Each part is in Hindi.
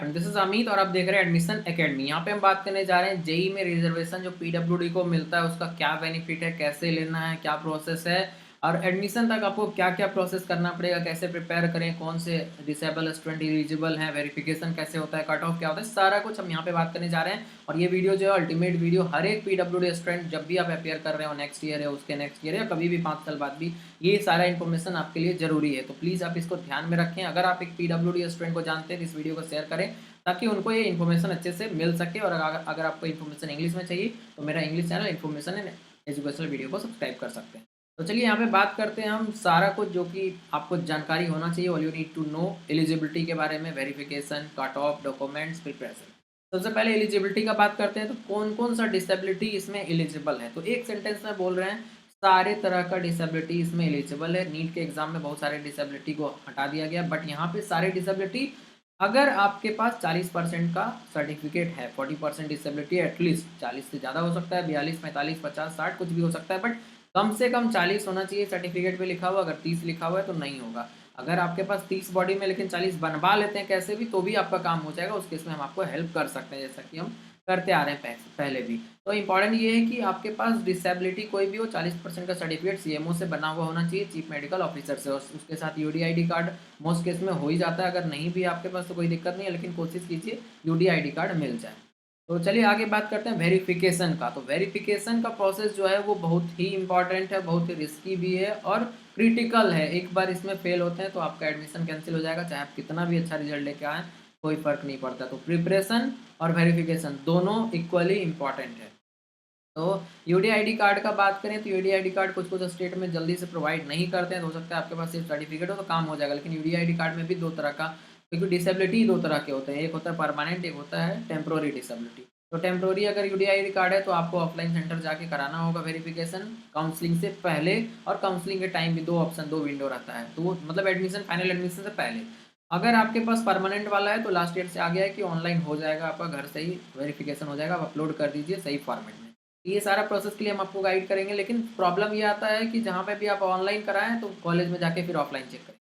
फ्रेंड, दिस इज अमित और आप देख रहे हैं एडमिशन एकेडमी। यहाँ पे हम बात करने जा रहे हैं जेई में रिजर्वेशन जो पीडब्ल्यूडी को मिलता है उसका क्या बेनिफिट है, कैसे लेना है, क्या प्रोसेस है और एडमिशन तक आपको क्या क्या प्रोसेस करना पड़ेगा, कैसे प्रिपेयर करें, कौन से डिसेबल स्टूडेंट एलिजिबल हैं, वेरिफिकेशन कैसे होता है, कट ऑफ क्या होता है, सारा कुछ हम यहाँ पे बात करने जा रहे हैं। और ये वीडियो जो है अल्टीमेट वीडियो, हर एक पीडब्ल्यूडी स्टूडेंट जब भी आप अपेयर कर रहे हो नेक्स्ट ईयर है, उसके नेक्स्ट ईयर है, या कभी भी 5 साल बाद भी, ये सारा इन्फॉर्मेशन आपके लिए जरूरी है। तो प्लीज़ आप इसको ध्यान में रखें। अगर आप एक पीडब्ल्यूडी स्टूडेंट को जानते हैं तो इस वीडियो को शेयर करें ताकि उनको ये इन्फॉर्मेशन अच्छे से मिल सके। और अगर आपको इन्फॉर्मेशन इंग्लिश में चाहिए तो मेरा English channel information and educational video को सब्सक्राइब कर सकते हैं। तो चलिए यहाँ पे बात करते हैं हम सारा कुछ जो कि आपको जानकारी होना चाहिए। All you need to know eligibility के बारे में, verification, cut off, documents, preparation. सबसे पहले एलिजिबिलिटी का बात करते हैं तो कौन कौन सा डिसेबिलिटी इसमें एलिजिबल है। तो एक सेंटेंस में बोल रहे हैं सारे तरह का डिसेबिलिटी इसमें एलिजिबल है। नीट के एग्जाम में बहुत सारे डिसेबिलिटी को हटा दिया गया, बट यहाँ पे सारे डिसेबिलिटी अगर आपके पास 40% का सर्टिफिकेट है, 40% डिसेबिलिटी एटलीस्ट, 40 से ज़्यादा हो सकता है, 42, 45, 50, 60 कुछ भी हो सकता है, बट कम से कम 40 होना चाहिए सर्टिफिकेट पे लिखा हुआ। अगर 30 लिखा हुआ है तो नहीं होगा। अगर आपके पास 30 बॉडी में लेकिन 40 बनवा लेते हैं कैसे भी, तो भी आपका काम हो जाएगा। उस केस में हम आपको हेल्प कर सकते हैं, जैसा कि हम करते आ रहे हैं पहले भी। तो इंपॉर्टेंट ये है कि आपके पास डिसेबिलिटी कोई भी हो, 40% का सर्टिफिकेट सीएमओ से बना हुआ होना चाहिए, चीफ मेडिकल ऑफिसर से, और उसके साथ यूडीआईडी कार्ड मोस्ट केस में हो ही जाता है। अगर नहीं भी आपके पास तो कोई दिक्कत नहीं है, लेकिन कोशिश कीजिए यूडीआईडी कार्ड मिल जाए। तो चलिए आगे बात करते हैं वेरिफिकेशन का। तो वेरिफिकेशन का प्रोसेस जो है वो बहुत ही इंपॉर्टेंट है, बहुत ही रिस्की भी है और क्रिटिकल है। एक बार इसमें फेल होते हैं तो आपका एडमिशन कैंसिल हो जाएगा, चाहे आप कितना भी अच्छा रिजल्ट लेके आए, कोई फर्क नहीं पड़ता। तो प्रिपरेशन और वेरिफिकेशन दोनों इक्वली इंपॉर्टेंट है। तो यूडीआईडी कार्ड का बात करें तो यूडीआईडी कार्ड कुछ कुछ स्टेट में जल्दी से प्रोवाइड नहीं करते हैं। हो सकता है आपके पास सिर्फ सर्टिफिकेट हो तो काम हो जाएगा, लेकिन यूडीआईडी कार्ड में भी दो तरह का, क्योंकि डिसेबिलिटी दो तरह के होते हैं, एक होता है परमानेंट, एक होता है टेम्प्रोरी डिसेबिलिटी। तो टेम्प्रोरी अगर यूडीआईडी कार्ड है तो आपको ऑफलाइन सेंटर जाके कराना होगा वेरिफिकेशन, काउंसलिंग से पहले और काउंसलिंग के टाइम भी। दो ऑप्शन, दो विंडो रहता है, तो मतलब एडमिशन, फाइनल एडमिशन से पहले। अगर आपके पास परमानेंट वाला है तो लास्ट ईयर से आ गया है कि ऑनलाइन हो जाएगा, आपका घर से ही वेरिफिकेशन हो जाएगा, आप अपलोड कर दीजिए सही फॉर्मेट में। ये सारा प्रोसेस के लिए हम आपको गाइड करेंगे, लेकिन प्रॉब्लम ये आता है कि जहाँ पे भी आप ऑनलाइन कराएं तो कॉलेज में जाके फिर ऑफलाइन चेक करें।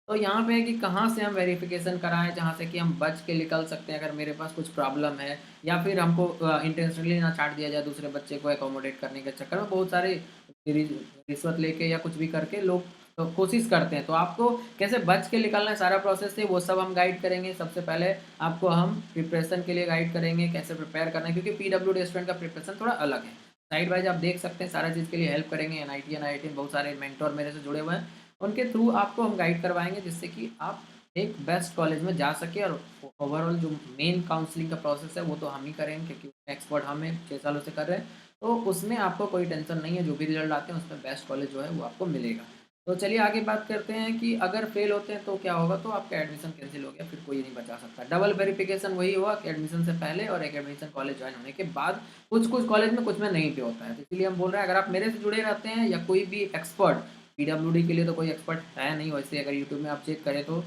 तो यहाँ पे है कि कहाँ से हम वेरिफिकेशन कराएं जहाँ से कि हम बच के निकल सकते हैं अगर मेरे पास कुछ प्रॉब्लम है, या फिर हमको इंटेंशनली ना छाट दिया जाए दूसरे बच्चे को एकोमोडेट करने के चक्कर में। बहुत सारे रिश्वत लेके या कुछ भी करके लोग तो कोशिश करते हैं। तो आपको कैसे बच के निकलना है सारा प्रोसेस से, वो सब हम गाइड करेंगे। सबसे पहले आपको हम प्रिपरेशन के लिए गाइड करेंगे, कैसे प्रिपेयर करना है, क्योंकि पीडब्ल्यूडी स्टूडेंट का प्रिपरेशन थोड़ा अलग है। साइड वाइज आप देख सकते हैं, सारा चीज़ के लिए हेल्प करेंगे। एनआईटी में बहुत सारे मेंटोर मेरे से जुड़े हुए हैं, उनके थ्रू आपको हम गाइड करवाएंगे, जिससे कि आप एक बेस्ट कॉलेज में जा सके। और ओवरऑल जो मेन काउंसलिंग का प्रोसेस है वो तो हम ही करेंगे, क्योंकि एक्सपर्ट हम हैं, 6 सालों से कर रहे हैं। तो उसमें आपको कोई टेंशन नहीं है, जो भी रिजल्ट आते हैं उसमें बेस्ट कॉलेज जो है वो आपको मिलेगा। तो चलिए आगे बात करते हैं कि अगर फेल होते हैं तो क्या होगा। तो आपका एडमिशन कैंसिल हो गया, फिर कोई नहीं बचा सकता। डबल वेरिफिकेशन वही हुआ कि एडमिशन से पहले और एक एडमिशन कॉलेज ज्वाइन होने के बाद। कुछ कुछ कॉलेज में, कुछ में नहीं पे होता है, तो इसलिए हम बोल रहे हैं अगर आप मेरे से जुड़े रहते हैं या कोई भी एक्सपर्ट, पीडब्ल्यूडी के लिए तो कोई एक्सपर्ट है नहीं वैसे, अगर यूट्यूब में आप चेक करें तो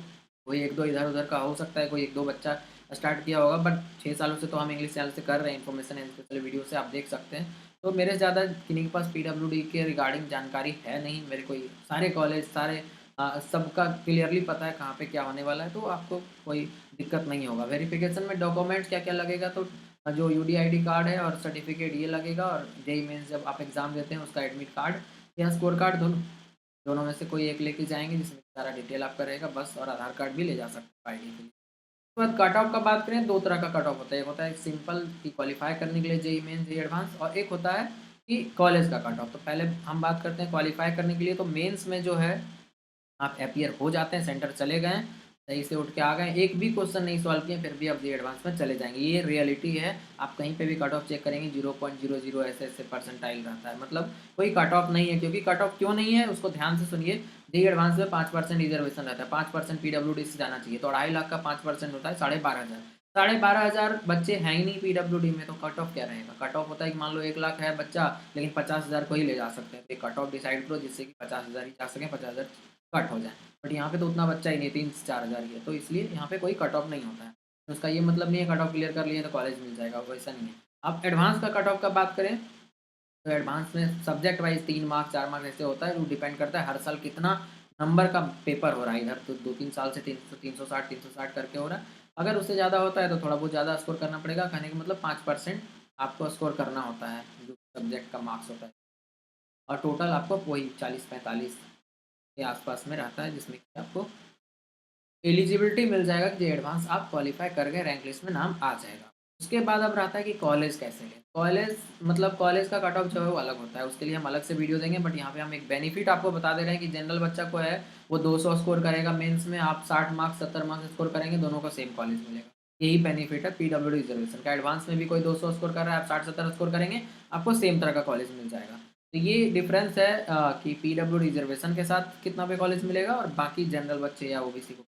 कोई एक दो इधर उधर का हो सकता है, कोई एक दो बच्चा स्टार्ट किया होगा, बट 6 सालों से तो हम इंग्लिश चैनल से कर रहे हैं, इन्फॉर्मेशन एंड स्पेशल वीडियो से आप देख सकते हैं। तो मेरे से ज़्यादा किन्हीं के पास पीडब्ल्यूडी के रिगार्डिंग जानकारी है नहीं। मेरे को सारे कॉलेज, सारे सबका क्लियरली पता है कहाँ पे क्या होने वाला है, तो आपको कोई दिक्कत नहीं होगा। वेरिफिकेशन में डॉक्यूमेंट्स क्या क्या लगेगा, तो जो यूडीआईडी कार्ड है और सर्टिफिकेट ये लगेगा, और जेई मेंस जब आप एग्ज़ाम देते हैं उसका एडमिट कार्ड या स्कोर कार्ड, दोनों दोनों में से कोई एक लेके जाएंगे, जिसमें सारा डिटेल आपका रहेगा बस। और आधार कार्ड भी ले जा सकते हैं आईडी के लिए। उसके बाद कट ऑफ का बात करें, दो तरह का कट ऑफ होता है। एक होता है सिंपल कि क्वालिफाई करने के लिए जेई मेन, जेई एडवांस, और एक होता है कि कॉलेज का कट ऑफ। तो पहले हम बात करते हैं क्वालिफाई करने के लिए। तो मेंस में जो है आप अपीयर हो जाते हैं, सेंटर चले गए, सही से उठ के आ गए, एक भी क्वेश्चन नहीं सॉल्व किए, फिर भी आप जी एडवांस में चले जाएंगे। ये रियलिटी है। आप कहीं पे भी कट ऑफ चेक करेंगे 0.00 ऐसे परसेंटाइल रहता है, मतलब कोई कट ऑफ नहीं है। क्योंकि कट ऑफ क्यों नहीं है उसको ध्यान से सुनिए। जी एडवांस में 5% रिजर्वेशन रहता है, 5% पीडब्ल्यूडी से जाना चाहिए, तो 2.5 लाख का 5% होता है 12,500। 12,500 बच्चे हैं ही नहीं पीडब्ल्यूडी में, तो कट ऑफ क्या रहेगा। कट ऑफ होता है कि मान लो 1 लाख है बच्चा, लेकिन 50,000 को ही ले जा सकते हैं, तो कट ऑफ डिसाइड करो जिससे कि 50,000 ही जा सके, 50,000 कट हो जाए। बट यहाँ पे तो उतना बच्चा ही नहीं, 3 से 4,000 ही है, तो इसलिए यहाँ पे कोई कट ऑफ नहीं होता है। तो उसका ये मतलब नहीं है कट ऑफ क्लियर कर लिए तो कॉलेज मिल जाएगा, वैसा नहीं है। अब एडवांस का कट ऑफ का बात करें तो एडवांस में सब्जेक्ट वाइज 3 मार्क्स 4 मार्क्स ऐसे होता है, वो डिपेंड करता है हर साल कितना नंबर का पेपर हो रहा है। इधर तो 2-3 साल से 360 करके हो रहा है, अगर उससे ज़्यादा होता है तो थोड़ा बहुत ज़्यादा स्कोर करना पड़ेगा। कहने का मतलब 5% आपको स्कोर करना होता है, जो सब्जेक्ट का मार्क्स होता है। और टोटल आपको वही 40-45 के आसपास में रहता है, जिसमें कि आपको एलिजिबिलिटी मिल जाएगा कि एडवांस आप क्वालिफाई कर गए, रैंक लिस्ट में नाम आ जाएगा। उसके बाद अब रहता है कि कॉलेज कैसे लें। कॉलेज मतलब कॉलेज का कट ऑफ जो है वो अलग होता है, उसके लिए हम अलग से वीडियो देंगे। बट यहाँ पे हम एक बेनिफिट आपको बता दे रहे हैं कि जनरल बच्चा को है वो 200 स्कोर करेगा मेंस में, आप 60 मार्क्स 70 मार्क्स स्कोर करेंगे, दोनों को सेम कॉलेज मिलेगा। यही बेनिफिट है पीडब्ल्यू रिजर्वेशन का। एडवांस में भी कोई 200 स्कोर कर रहा है, आप 60-70 स्कोर करेंगे, आपको सेम तरह का कॉलेज मिल जाएगा। तो ये डिफरेंस है कि पीडब्ल्यू रिजर्वेशन के साथ कितना पे कॉलेज मिलेगा और बाकी जनरल बच्चे या ओबीसी को।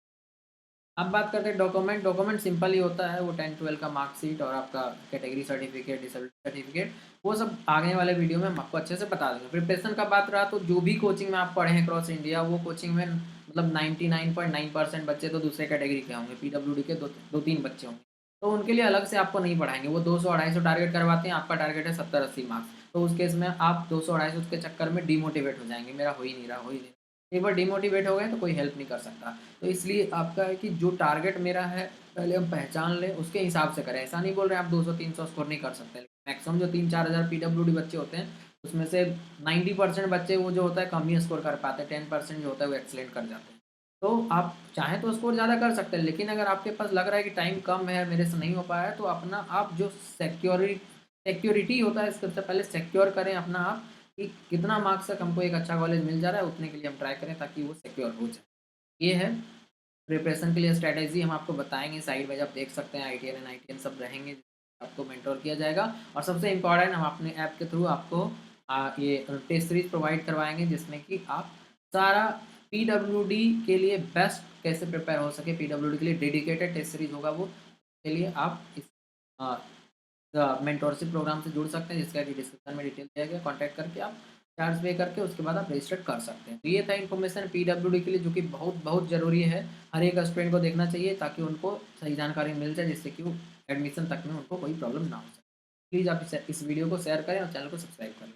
अब बात करते हैं डॉक्यूमेंट। डॉक्यूमेंट सिंपल ही होता है, वो 10-12 का मार्कशीट और आपका कैटेगरी सर्टिफिकेट, डिसेबिलिटी सर्टिफिकेट, वो सब आगे वाले वीडियो में हम आपको अच्छे से बता देंगे। प्रिपरेशन का बात रहा तो जो भी कोचिंग में आप पढ़े हैं क्रॉस इंडिया, वो कोचिंग में मतलब 99.9% बच्चे तो दूसरे कैटेगरी के होंगे, पीडब्ल्यूडी के 2-3 बच्चे होंगे। तो उनके लिए अलग से आपको नहीं पढ़ाएंगे, वो 200-250 टारगेट करवाते हैं, आपका टारगेट है 70-80 मार्क्स। तो उस केस में आप 200-250 के चक्कर में डिमोटिवेट हो जाएंगे, मेरा हो ही नहीं रहा, हो ही नहीं रहा। एक बार डिमोटिवेट हो गए तो कोई हेल्प नहीं कर सकता। तो इसलिए आपका है कि जो टारगेट मेरा है पहले हम पहचान लें, उसके हिसाब से करें। ऐसा नहीं बोल रहे हैं आप 200-300 स्कोर नहीं कर सकते। मैक्सिमम जो 3-4 हज़ार पीडब्ल्यूडी बच्चे होते हैं, उसमें से 90% बच्चे वो जो होता है कम ही स्कोर कर पाते हैं, 10% जो होता है वो एक्सलेंट कर जाते हैं। तो आप चाहें तो स्कोर ज़्यादा कर सकते हैं, लेकिन अगर आपके पास लग रहा है कि टाइम कम है, मेरे से नहीं हो पाया है, तो अपना आप जो सिक्योरिटी होता है, सबसे पहले सिक्योर करें अपना आप कि कितना मार्क्स तक हमको एक अच्छा कॉलेज मिल जा रहा है, उतने के लिए हम ट्राई करें ताकि वो सिक्योर हो जाए। ये है प्रिपरेशन के लिए स्ट्रैटेजी, हम आपको बताएँगे साइड बाय, आप देख सकते हैं आईटीएन एंड आईटीएन सब रहेंगे, आपको मेंटोर किया जाएगा। और सबसे इम्पोर्टेंट, हम अपने ऐप के थ्रू आपको ये टेस्ट सीरीज प्रोवाइड करवाएँगे, जिसमें कि आप सारा पीडब्ल्यूडी के लिए बेस्ट कैसे प्रिपेयर हो सके, पीडब्ल्यूडी के लिए डेडिकेटेड टेस्ट सीरीज होगा वो, के लिए आप इस अ, मेंटोरशिप प्रोग्राम से जुड़ सकते हैं, जिसका कि डिस्क्रिप्शन में डिटेल दिया गया। कॉन्टैक्ट करके आप चार्ज पे करके उसके बाद आप रजिस्टर कर सकते हैं। तो ये था इन्फॉर्मेशन पीडब्ल्यूडी के लिए, जो कि बहुत बहुत ज़रूरी है, हर एक स्टूडेंट को देखना चाहिए ताकि उनको सही जानकारी मिल जाए, जिससे कि वो एडमिशन तक में उनको कोई प्रॉब्लम ना हो सके। प्लीज़ आप इस वीडियो को शेयर करें और चैनल को सब्सक्राइब करें।